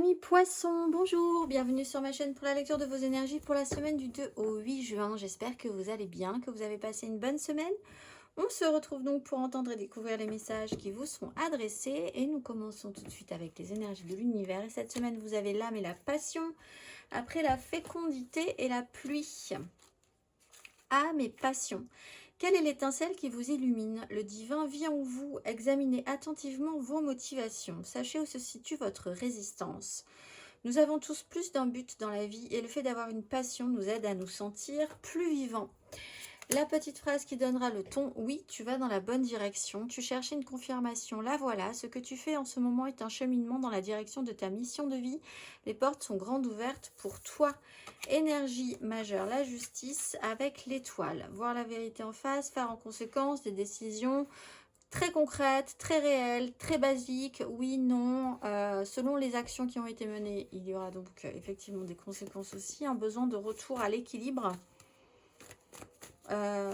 Amis poissons, bonjour, bienvenue sur ma chaîne pour la lecture de vos énergies pour la semaine du 2 au 8 juin. J'espère que vous allez bien, que vous avez passé une bonne semaine. On se retrouve donc pour entendre et découvrir les messages qui vous sont adressés. Et nous commençons tout de suite avec les énergies de l'univers. Et cette semaine, vous avez l'âme et la passion, après la fécondité et la pluie. Âme et passion. Quelle est l'étincelle qui vous illumine? Le divin vient en vous. Examinez attentivement vos motivations. Sachez où se situe votre résistance. Nous avons tous plus d'un but dans la vie et le fait d'avoir une passion nous aide à nous sentir plus vivants. La petite phrase qui donnera le ton, oui, tu vas dans la bonne direction, tu cherchais une confirmation, la voilà, ce que tu fais en ce moment est un cheminement dans la direction de ta mission de vie, les portes sont grandes ouvertes pour toi. Énergie majeure, la justice avec l'étoile, voir la vérité en face, faire en conséquence des décisions très concrètes, très réelles, très basiques, oui, non, selon les actions qui ont été menées, il y aura donc effectivement des conséquences aussi, un besoin de retour à l'équilibre. À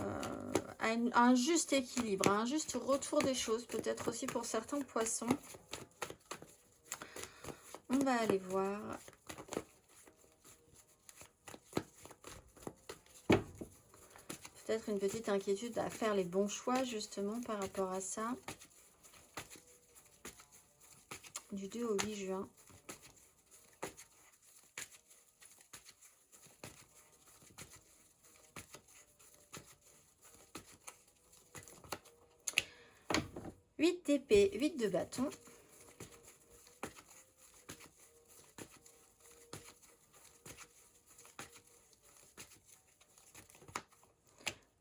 un juste équilibre, à un juste retour des choses, peut-être aussi pour certains poissons. On va aller voir. Peut-être une petite inquiétude à faire les bons choix justement par rapport à ça. Du 2 au 8 juin. Huit d'épée, 8 de bâton.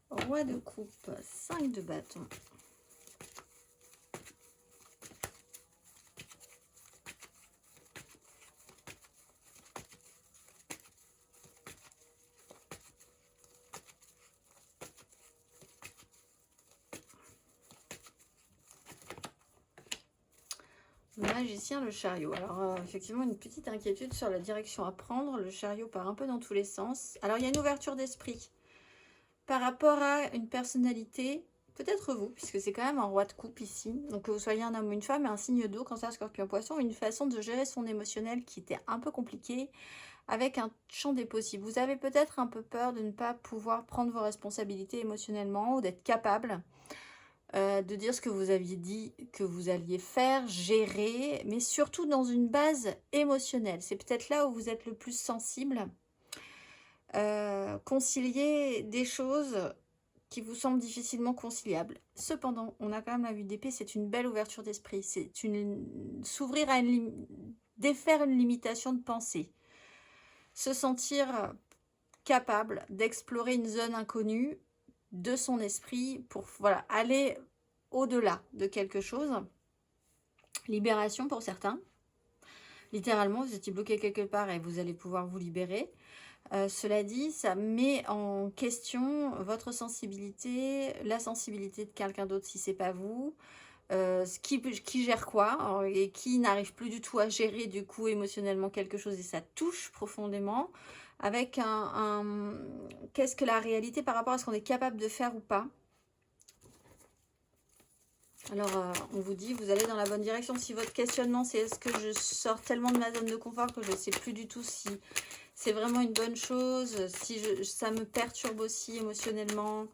Roi de coupe, 5 de bâton. Magicien, le chariot. Alors, effectivement, une petite inquiétude sur la direction à prendre. Le chariot part un peu dans tous les sens. Alors, il y a une ouverture d'esprit par rapport à une personnalité, peut-être vous, puisque c'est quand même un roi de coupe ici. Donc, que vous soyez un homme ou une femme, et un signe d'eau, cancer, scorpion, poisson, une façon de gérer son émotionnel qui était un peu compliquée, avec un champ des possibles. Vous avez peut-être un peu peur de ne pas pouvoir prendre vos responsabilités émotionnellement ou d'être capable de dire ce que vous aviez dit que vous alliez faire, gérer, mais surtout dans une base émotionnelle. C'est peut-être là où vous êtes le plus sensible. Concilier des choses qui vous semblent difficilement conciliables. Cependant, on a quand même la 8 d'épée, c'est une belle ouverture d'esprit. C'est s'ouvrir à défaire une limitation de pensée. Se sentir capable d'explorer une zone inconnue de son esprit pour voilà, aller au-delà de quelque chose. Libération pour certains. Littéralement, vous étiez bloqué quelque part et vous allez pouvoir vous libérer. Cela dit, ça met en question votre sensibilité, la sensibilité de quelqu'un d'autre si c'est pas vous, qui gère quoi et qui n'arrive plus du tout à gérer du coup émotionnellement quelque chose et ça touche profondément avec qu'est-ce que la réalité par rapport à ce qu'on est capable de faire ou pas. Alors, on vous dit, vous allez dans la bonne direction. Si votre questionnement, c'est est-ce que je sors tellement de ma zone de confort que je ne sais plus du tout si c'est vraiment une bonne chose, si ça me perturbe aussi émotionnellement,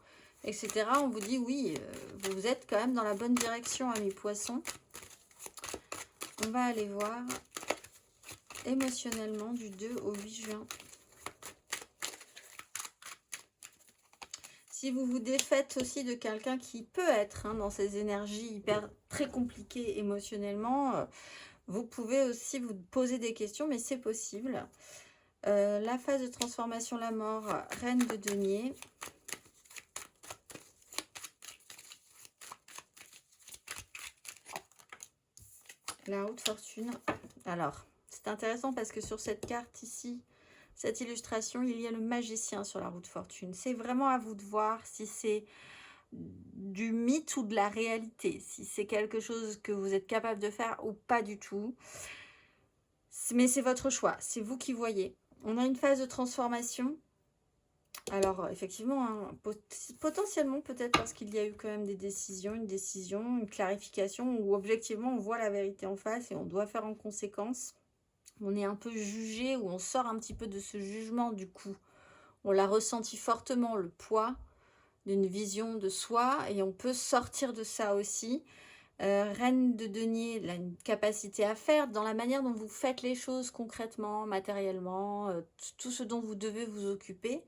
etc. On vous dit oui, vous êtes quand même dans la bonne direction, amis poissons. On va aller voir émotionnellement du 2 au 8 juin. Si vous vous défaites aussi de quelqu'un qui peut être dans ces énergies très compliquées émotionnellement, vous pouvez aussi vous poser des questions, mais c'est possible. La phase de transformation, la mort, reine de denier. La roue de fortune. Alors, c'est intéressant parce que sur cette carte ici, cette illustration, il y a le magicien sur la roue de fortune. C'est vraiment à vous de voir si c'est du mythe ou de la réalité, si c'est quelque chose que vous êtes capable de faire ou pas du tout. Mais c'est votre choix, c'est vous qui voyez. On a une phase de transformation. Alors, effectivement, potentiellement, peut-être parce qu'il y a eu quand même des décisions, une clarification où objectivement, on voit la vérité en face et on doit faire en conséquence. on est un peu jugé, ou on sort un petit peu de ce jugement du coup. On l'a ressenti fortement, le poids d'une vision de soi, et on peut sortir de ça aussi. Reine de denier, elle a une capacité à faire dans la manière dont vous faites les choses concrètement, matériellement, tout ce dont vous devez vous occuper.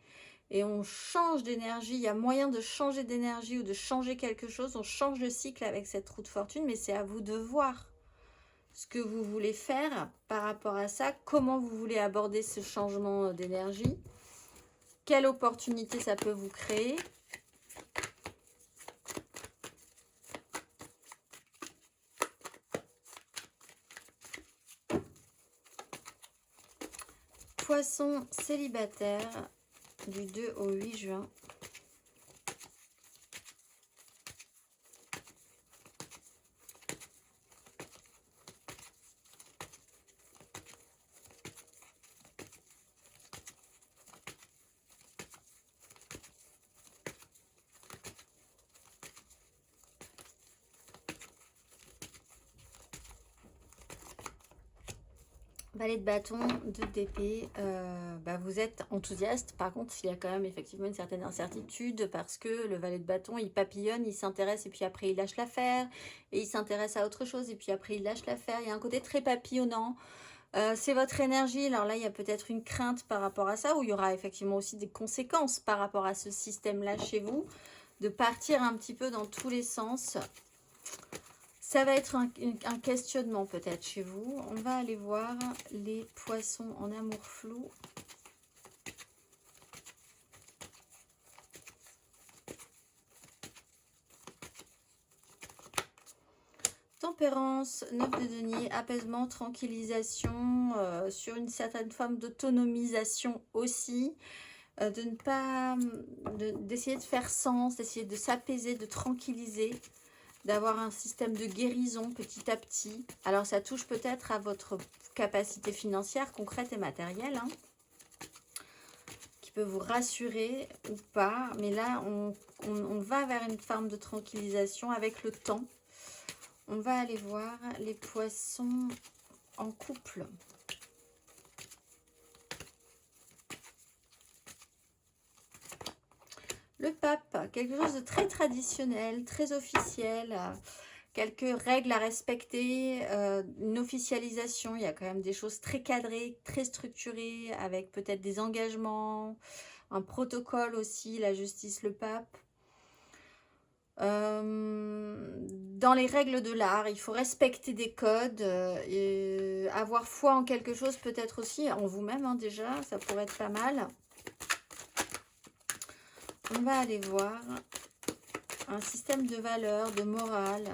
Et on change d'énergie, il y a moyen de changer d'énergie ou de changer quelque chose, on change de cycle avec cette roue de fortune, mais c'est à vous de voir ce que vous voulez faire par rapport à ça, comment vous voulez aborder ce changement d'énergie, quelle opportunité ça peut vous créer. Poisson célibataire du 2 au 8 juin. Valet de bâton, 2 d'épée, vous êtes enthousiaste. Par contre, il y a quand même effectivement une certaine incertitude parce que le valet de bâton, il papillonne, il s'intéresse et puis après il lâche l'affaire. Et il s'intéresse à autre chose et puis après il lâche l'affaire. Il y a un côté très papillonnant. C'est votre énergie. Alors là, il y a peut-être une crainte par rapport à ça, ou il y aura effectivement aussi des conséquences par rapport à ce système-là chez vous, de partir un petit peu dans tous les sens. Ça va être un questionnement peut-être chez vous. On va aller voir les poissons en amour flou. Tempérance, 9 de denier, apaisement, tranquillisation, sur une certaine forme d'autonomisation aussi. De ne pas... d'essayer de faire sens, d'essayer de s'apaiser, de tranquilliser, d'avoir un système de guérison petit à petit. Alors ça touche peut-être à votre capacité financière concrète et matérielle, hein, qui peut vous rassurer ou pas. Mais là, on va vers une forme de tranquillisation avec le temps. On va aller voir les poissons en couple. Le pape, quelque chose de très traditionnel, très officiel, quelques règles à respecter, une officialisation. Il y a quand même des choses très cadrées, très structurées, avec peut-être des engagements, un protocole aussi, la justice, le pape. Dans les règles de l'art, il faut respecter des codes, et avoir foi en quelque chose, peut-être aussi en vous-même, hein, déjà, ça pourrait être pas mal. On va aller voir un système de valeurs, de morale.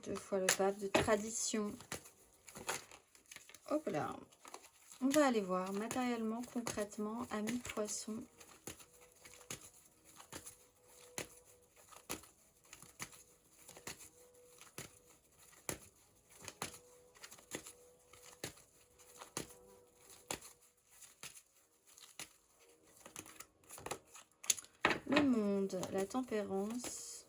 2 fois le pape, de tradition. Hop là. On va aller voir matériellement, concrètement, amis poissons. Le monde, la tempérance.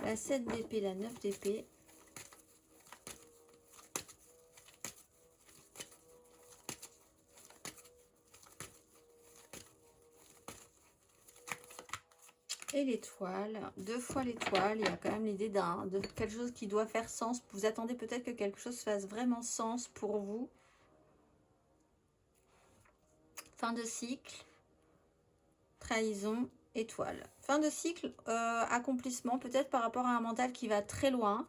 La 7 d'épée, la 9 d'épée. Et l'étoile, 2 fois l'étoile. Il y a quand même l'idée de quelque chose qui doit faire sens. Vous attendez peut-être que quelque chose fasse vraiment sens pour vous. Fin de cycle, trahison, étoile. Fin de cycle, accomplissement, peut-être par rapport à un mental qui va très loin.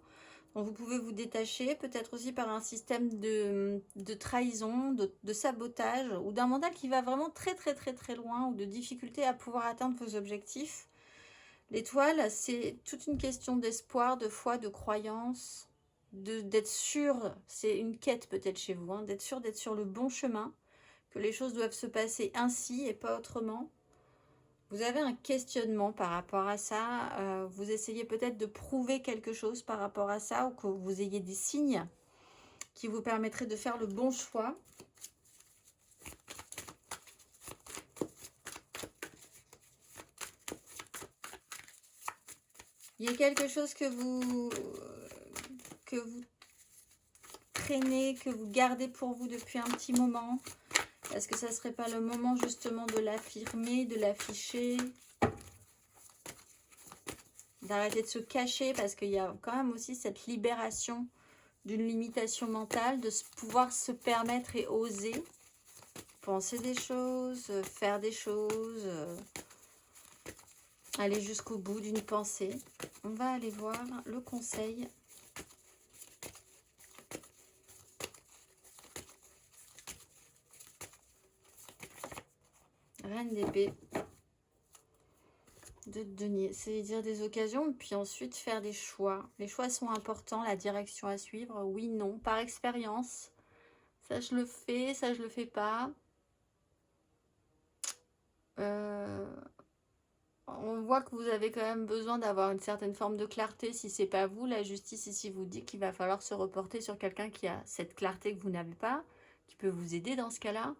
Donc vous pouvez vous détacher, peut-être aussi par un système de trahison, de sabotage, ou d'un mental qui va vraiment très très très très loin, ou de difficulté à pouvoir atteindre vos objectifs. L'étoile, c'est toute une question d'espoir, de foi, de croyance, d'être sûr, c'est une quête peut-être chez vous, hein, d'être sûr d'être sur le bon chemin, que les choses doivent se passer ainsi et pas autrement. Vous avez un questionnement par rapport à ça, vous essayez peut-être de prouver quelque chose par rapport à ça, ou que vous ayez des signes qui vous permettraient de faire le bon choix. Il y a quelque chose que vous traînez, que vous gardez pour vous depuis un petit moment. Est-ce que ça ne serait pas le moment justement de l'affirmer, de l'afficher, d'arrêter de se cacher, parce qu'il y a quand même aussi cette libération d'une limitation mentale, de pouvoir se permettre et oser penser des choses, faire des choses, aller jusqu'au bout d'une pensée. On va aller voir le conseil. Reine d'épée. De denier, c'est dire des occasions, puis ensuite faire des choix. Les choix sont importants, la direction à suivre, oui, non, par expérience. Ça, je le fais, ça, je le fais pas. On voit que vous avez quand même besoin d'avoir une certaine forme de clarté. Si c'est pas vous, la justice ici vous dit qu'il va falloir se reporter sur quelqu'un qui a cette clarté que vous n'avez pas, qui peut vous aider dans ce cas-là,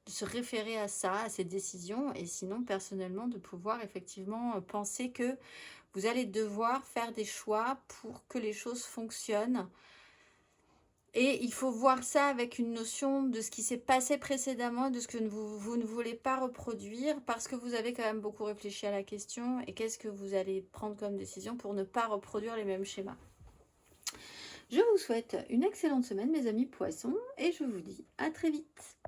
de se référer à ça, à ces décisions, et sinon, personnellement, de pouvoir effectivement penser que vous allez devoir faire des choix pour que les choses fonctionnent. Et il faut voir ça avec une notion de ce qui s'est passé précédemment, de ce que vous ne voulez pas reproduire, parce que vous avez quand même beaucoup réfléchi à la question, et qu'est-ce que vous allez prendre comme décision pour ne pas reproduire les mêmes schémas. Je vous souhaite une excellente semaine, mes amis poissons, et je vous dis à très vite.